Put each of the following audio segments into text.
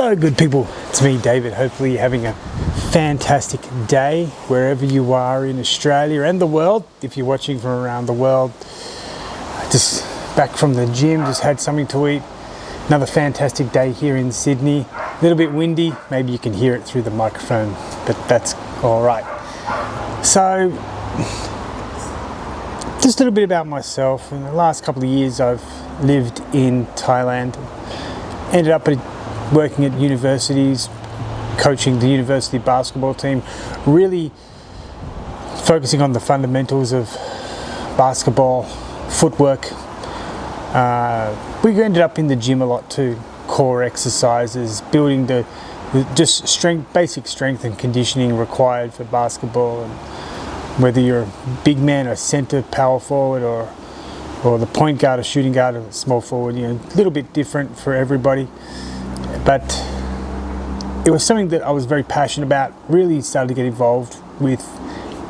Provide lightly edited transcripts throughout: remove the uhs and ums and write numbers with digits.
Hello good people, it's me David. Hopefully you're having a fantastic day wherever you are in Australia and the world. If you're watching from around the world, just back from the gym, just had something to eat. Another fantastic day here in Sydney. A little bit windy, maybe you can hear it through the microphone, but that's all right. So, just a little bit about myself. In the last couple of years I've lived in Thailand. Ended up working at universities, coaching the university basketball team, really focusing on the fundamentals of basketball, footwork. We ended up in the gym a lot too, core exercises, building the just basic strength and conditioning required for basketball. And whether you're a big man, or center, power forward, or the point guard, or shooting guard, or small forward, a little bit different for everybody. But it was something that I was very passionate about, really started to get involved with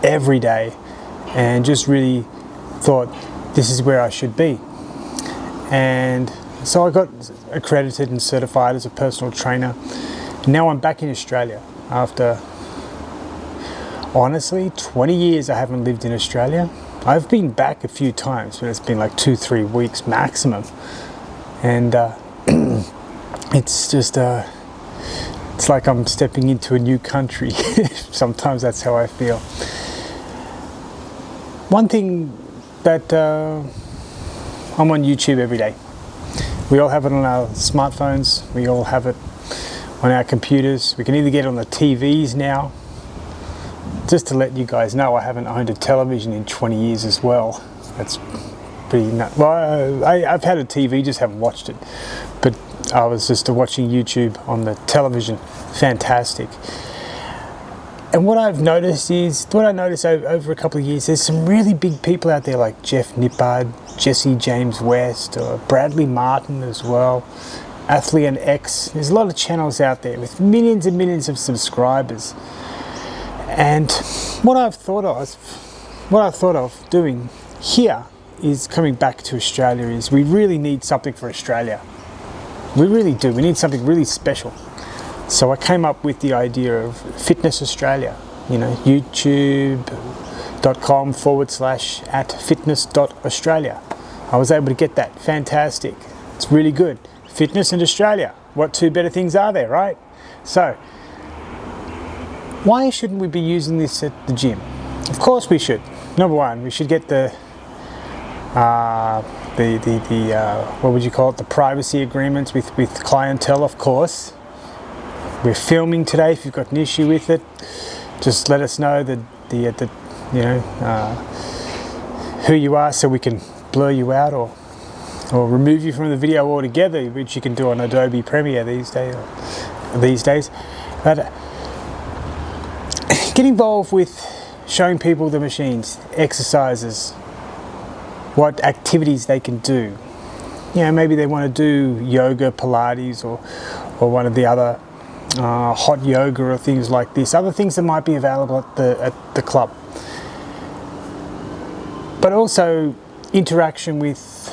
every day, and just really thought this is where I should be. And so I got accredited and certified as a personal trainer. Now I'm back in Australia after, honestly, 20 years I haven't lived in Australia. I've been back a few times, but it's been like 2-3 weeks maximum. And it's just, it's like I'm stepping into a new country. Sometimes that's how I feel. One thing that I'm on YouTube every day. We all have it on our smartphones. We all have it on our computers. We can either get it on the TVs now. Just to let you guys know, I haven't owned a television in 20 years as well. That's pretty nuts. Well, I've had a TV, just haven't watched it. But I was just watching YouTube on the television. Fantastic. And what I've noticed is, over a couple of years, there's some really big people out there like Jeff Nippard, Jesse James West, or Bradley Martin as well, Athlean X. There's a lot of channels out there with millions and millions of subscribers. And what I've thought of doing here is coming back to Australia. Is we really need something for Australia. We really do. We need something really special. So I came up with the idea of Fitness Australia. youtube.com/@fitness.australia. I was able to get that. Fantastic. It's really good. Fitness in Australia. What two better things are there, right? So, why shouldn't we be using this at the gym? Of course we should. Number one, we should get the what would you call it? The privacy agreements with clientele, of course. We're filming today. If you've got an issue with it, just let us know who you are, so we can blur you out or remove you from the video altogether, which you can do on Adobe Premiere these days. But get involved with showing people the machines, exercises, what activities they can do. Maybe they want to do yoga, Pilates, or one of the other hot yoga or things like this. Other things that might be available at the club. But also interaction with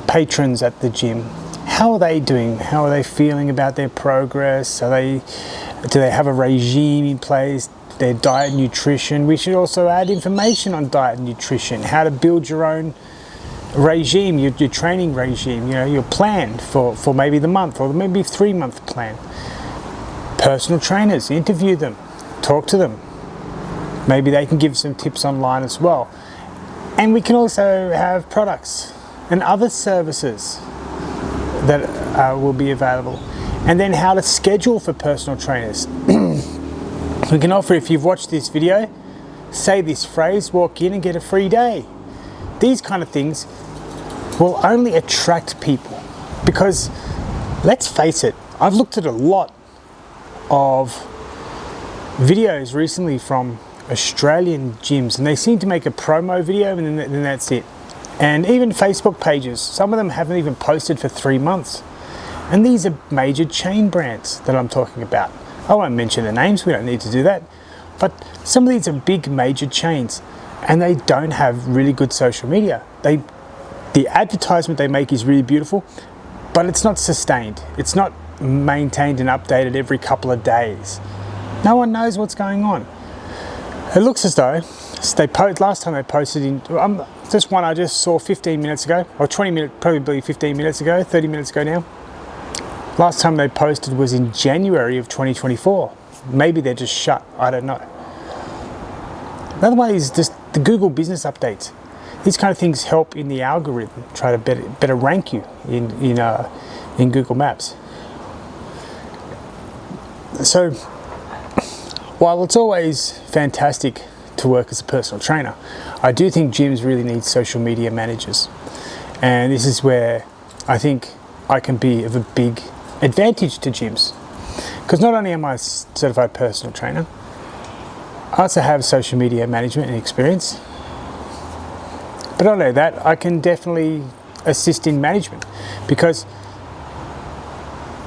patrons at the gym. How are they doing? How are they feeling about their progress? Do they have a regime in place? Their diet, nutrition. We should also add information on diet and nutrition, how to build your own regime, your training regime, your plan for maybe the month, or maybe 3-month plan. Personal trainers, interview them, talk to them. Maybe they can give some tips online as well. And we can also have products and other services that will be available. And then how to schedule for personal trainers. We can offer, if you've watched this video, say this phrase, walk in and get a free day. These kind of things will only attract people, because let's face it, I've looked at a lot of videos recently from Australian gyms, and they seem to make a promo video and then that's it. And even Facebook pages, some of them haven't even posted for 3 months. And these are major chain brands that I'm talking about. I won't mention the names, we don't need to do that. But some of these are big major chains, and they don't have really good social media. The advertisement they make is really beautiful, but it's not sustained. It's not maintained and updated every couple of days. No one knows what's going on. It looks as though last time they posted in this one I just saw 15 minutes ago, or 20 minutes, probably 15 minutes ago, 30 minutes ago now. Last time they posted was in January of 2024. Maybe they're just shut. I don't know. Another way is just the Google business updates. These kind of things help in the algorithm, try to better rank you in Google Maps. So while it's always fantastic to work as a personal trainer, I do think gyms really need social media managers. And this is where I think I can be of a big advantage to gyms. Because not only am I a certified personal trainer, I also have social media management and experience. But not only that, I can definitely assist in management, because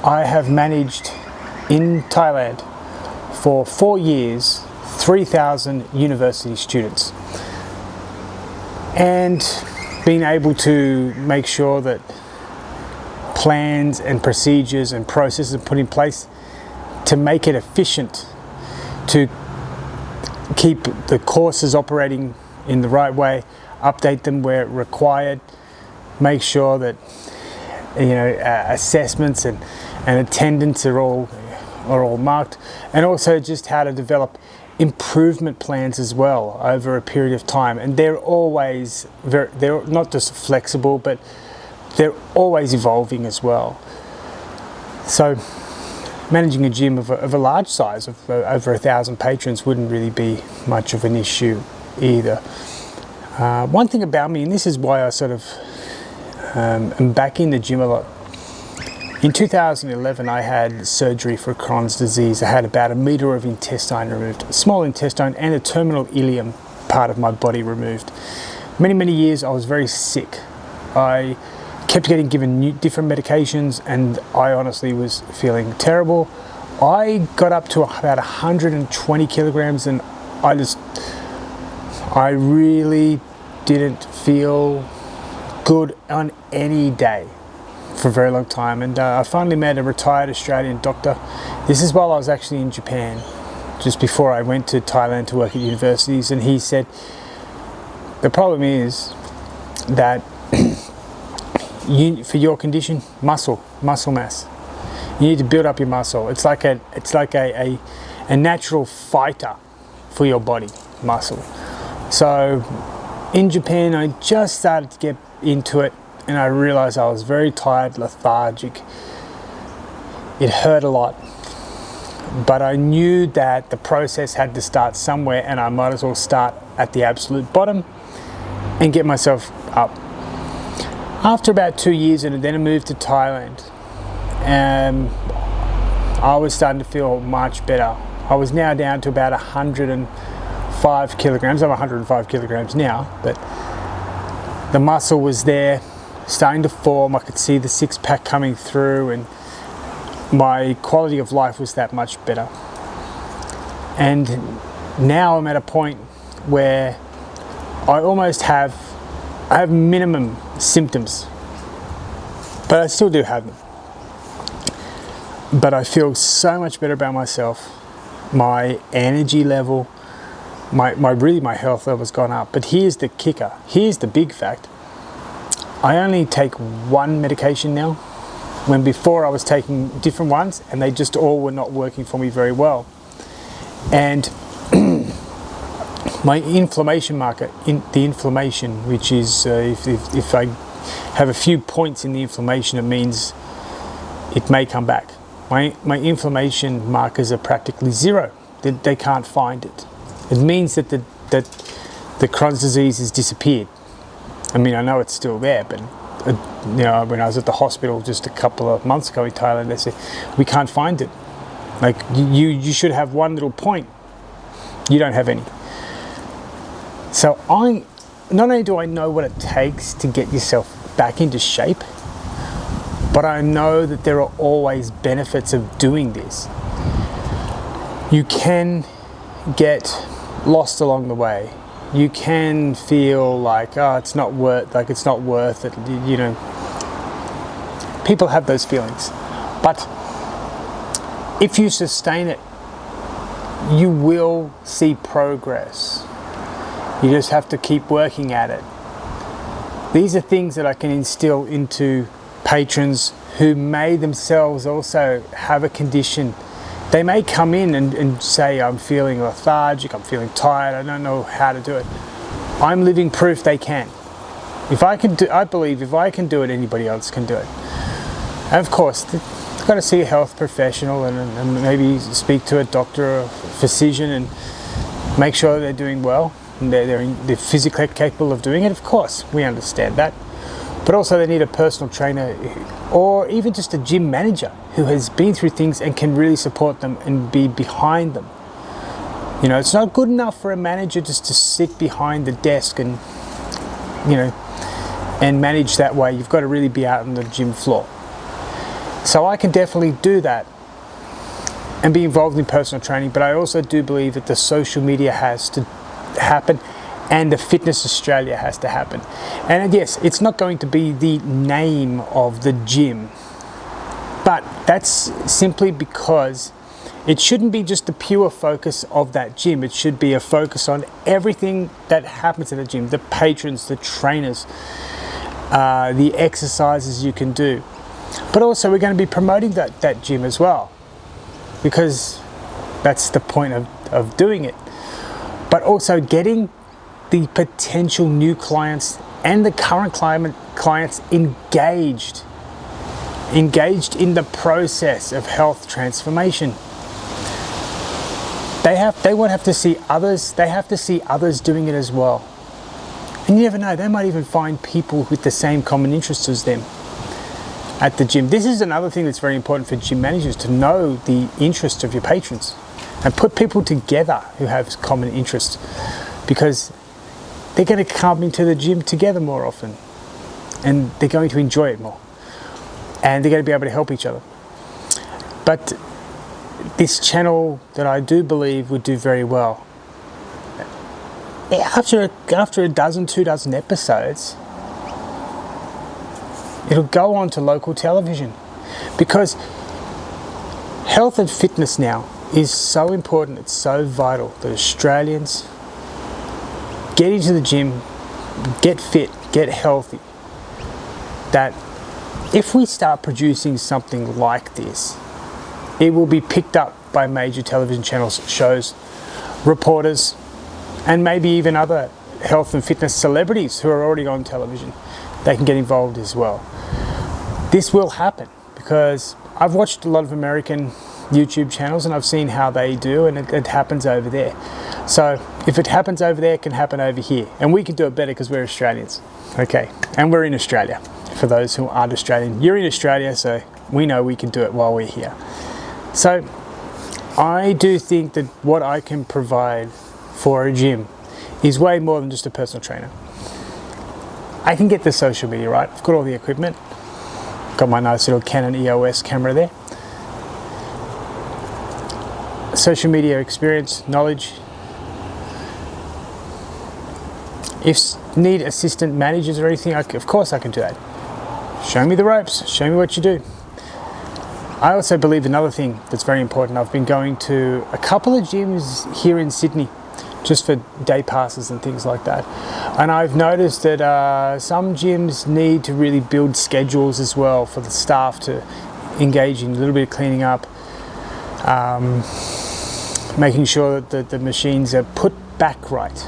I have managed in Thailand for 4 years 3,000 university students, and being able to make sure that plans and procedures and processes are put in place to make it efficient, to keep the courses operating in the right way, update them where required, make sure that assessments and attendance are all marked, and also just how to develop improvement plans as well over a period of time. And they're always they're not just flexible, but they're always evolving as well. So managing a gym of a large size of over 1,000 patrons wouldn't really be much of an issue either. One thing about me, and this is why I sort of am back in the gym a lot. In 2011, I had surgery for Crohn's disease. I had about 1 meter of intestine removed, a small intestine and a terminal ileum part of my body removed. Many years I was very sick. I kept getting given different medications, and I honestly was feeling terrible. I got up to about 120 kilograms, and I really didn't feel good on any day for a very long time. And I finally met a retired Australian doctor. This is while I was actually in Japan, just before I went to Thailand to work at universities, and he said the problem is that for your condition, muscle mass. You need to build up your muscle. It's like a natural fighter for your body, muscle. So in Japan, I just started to get into it, and I realized I was very tired, lethargic. It hurt a lot, but I knew that the process had to start somewhere, and I might as well start at the absolute bottom and get myself up. After about 2 years, and then I moved to Thailand, and I was starting to feel much better. I was now down to about 105 kilograms. I'm 105 kilograms now, but the muscle was there, starting to form. I could see the six-pack coming through, and my quality of life was that much better. And now I'm at a point where I have minimum symptoms, but I still do have them. But I feel so much better about myself. My energy level, my health level has gone up. But here's the kicker. Here's the big fact. I only take one medication now, when before I was taking different ones, and they just all were not working for me very well. And my inflammation marker, the inflammation, which is if I have a few points in the inflammation, it means it may come back. My inflammation markers are practically zero. They can't find it. It means that the Crohn's disease has disappeared. I mean, I know it's still there, but when I was at the hospital just a couple of months ago in Thailand, they said we can't find it. Like you should have one little point. You don't have any. So not only do I know what it takes to get yourself back into shape, but I know that there are always benefits of doing this. You can get lost along the way. You can feel like, it's not worth it. People have those feelings. But if you sustain it, you will see progress. You just have to keep working at it. These are things that I can instill into patrons who may themselves also have a condition. They may come in and say, I'm feeling lethargic, I'm feeling tired, I don't know how to do it. I'm living proof they can. If I can do, I believe if I can do it, anybody else can do it. And of course, they've got to see a health professional and maybe speak to a doctor or physician and make sure they're doing well and they're physically capable of doing it. Of course, we understand that. But also they need a personal trainer or even just a gym manager who has been through things and can really support them and be behind them. You know, it's not good enough for a manager just to sit behind the desk and, you know, and manage that way. You've got to really be out on the gym floor. So I can definitely do that and be involved in personal training, but I also do believe that the social media has to happen and the Fitness Australia has to happen. And yes, it's not going to be the name of the gym, but that's simply because it shouldn't be just the pure focus of that gym. It should be a focus on everything that happens in the gym, the patrons, the trainers, the exercises you can do. But also we're going to be promoting that gym as well, because that's the point of doing it. But also getting the potential new clients and the current clients engaged in the process of health transformation. They won't have to see others, they have to see others doing it as well. And you never know, they might even find people with the same common interests as them at the gym. This is another thing that's very important for gym managers, to know the interests of your patrons and put people together who have common interests, because they're going to come into the gym together more often and they're going to enjoy it more and they're going to be able to help each other. But this channel that I do believe would do very well, after a dozen, 2 dozen episodes, it'll go on to local television, because health and fitness now is so important, it's so vital that Australians get into the gym, get fit, get healthy, that if we start producing something like this, it will be picked up by major television channels, shows, reporters, and maybe even other health and fitness celebrities who are already on television. They can get involved as well. This will happen because I've watched a lot of American YouTube channels and I've seen how they do, and it happens over there. So if it happens over there, it can happen over here, and we can do it better because we're Australians. Okay, and we're in Australia. For those who aren't Australian, you're in Australia, so we know we can do it while we're here. So I do think that what I can provide for a gym is way more than just a personal trainer. I can get the social media right. I've got all the equipment. Got my nice little Canon EOS camera there. Social media experience, knowledge. If need assistant managers or anything, of course I can do that. Show me the ropes, show me what you do. I also believe another thing that's very important. I've been going to a couple of gyms here in Sydney just for day passes and things like that. And I've noticed that some gyms need to really build schedules as well for the staff to engage in a little bit of cleaning up, making sure that the machines are put back right.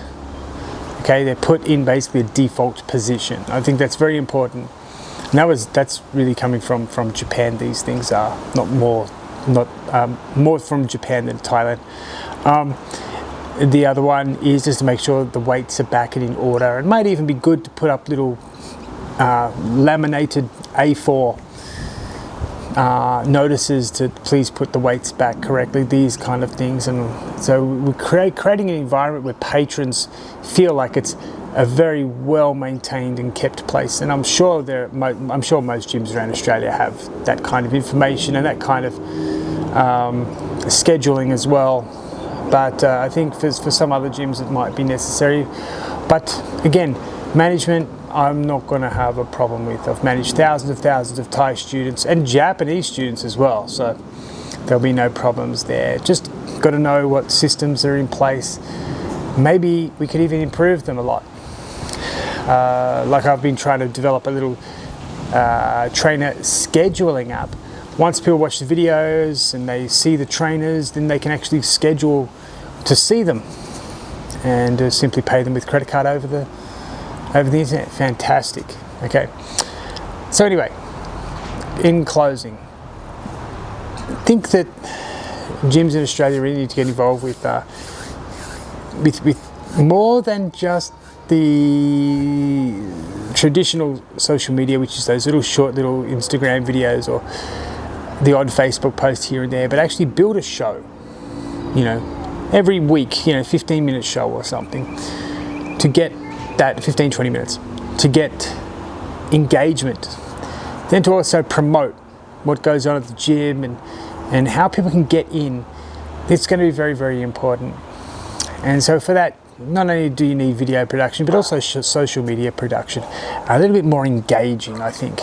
Okay, they're put in basically a default position. I think that's very important. And that's really coming from Japan. These things are more from Japan than Thailand. The other one is just to make sure that the weights are back and in order. It might even be good to put up little laminated A4 notices to please put the weights back correctly, these kind of things. And so we're creating an environment where patrons feel like it's a very well maintained and kept place. And I'm sure most gyms around Australia have that kind of information and that kind of scheduling as well. But I think for some other gyms it might be necessary. But again, management, I'm not going to have a problem with. I've managed thousands of Thai students and Japanese students as well. So there'll be no problems there. Just got to know what systems are in place. Maybe we could even improve them a lot. Like I've been trying to develop a little trainer scheduling app. Once people watch the videos and they see the trainers, then they can actually schedule to see them and simply pay them with credit card over the internet. Fantastic. Okay. So anyway, in closing, I think that gyms in Australia really need to get involved with more than just the traditional social media, which is those short little Instagram videos or the odd Facebook post here and there, but actually build a show, every week, 15-minute show or something, to get that 15-20 minutes, to get engagement, then to also promote what goes on at the gym and how people can get in. It's going to be very, very important. And so for that, not only do you need video production, but also social media production, a little bit more engaging, I think.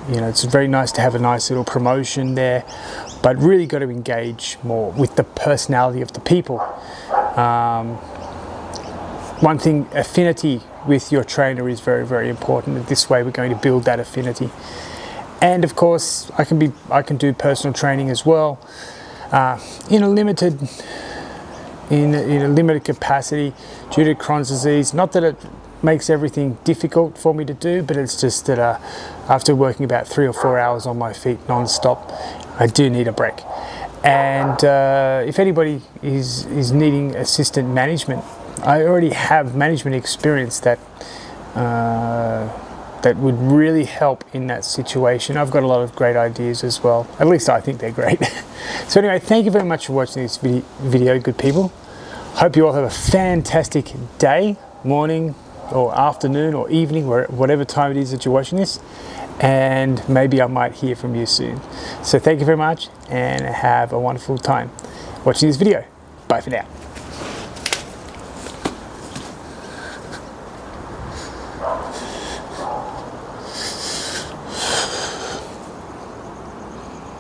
It's very nice to have a nice little promotion there, but really got to engage more with the personality of the people. One thing, affinity with your trainer is very, very important. This way we're going to build that affinity. And of course, I can do personal training as well, in a limited capacity due to Crohn's disease. Not that it makes everything difficult for me to do, but it's just that after working about 3 or 4 hours on my feet non-stop, I do need a break. And if anybody is needing assistant management, I already have management experience that would really help in that situation. I've got a lot of great ideas as well. At least I think they're great. So anyway, thank you very much for watching this video, good people. Hope you all have a fantastic day, morning, or afternoon, or evening, whatever time it is that you're watching this. And maybe I might hear from you soon. So thank you very much, and have a wonderful time watching this video. Bye for now.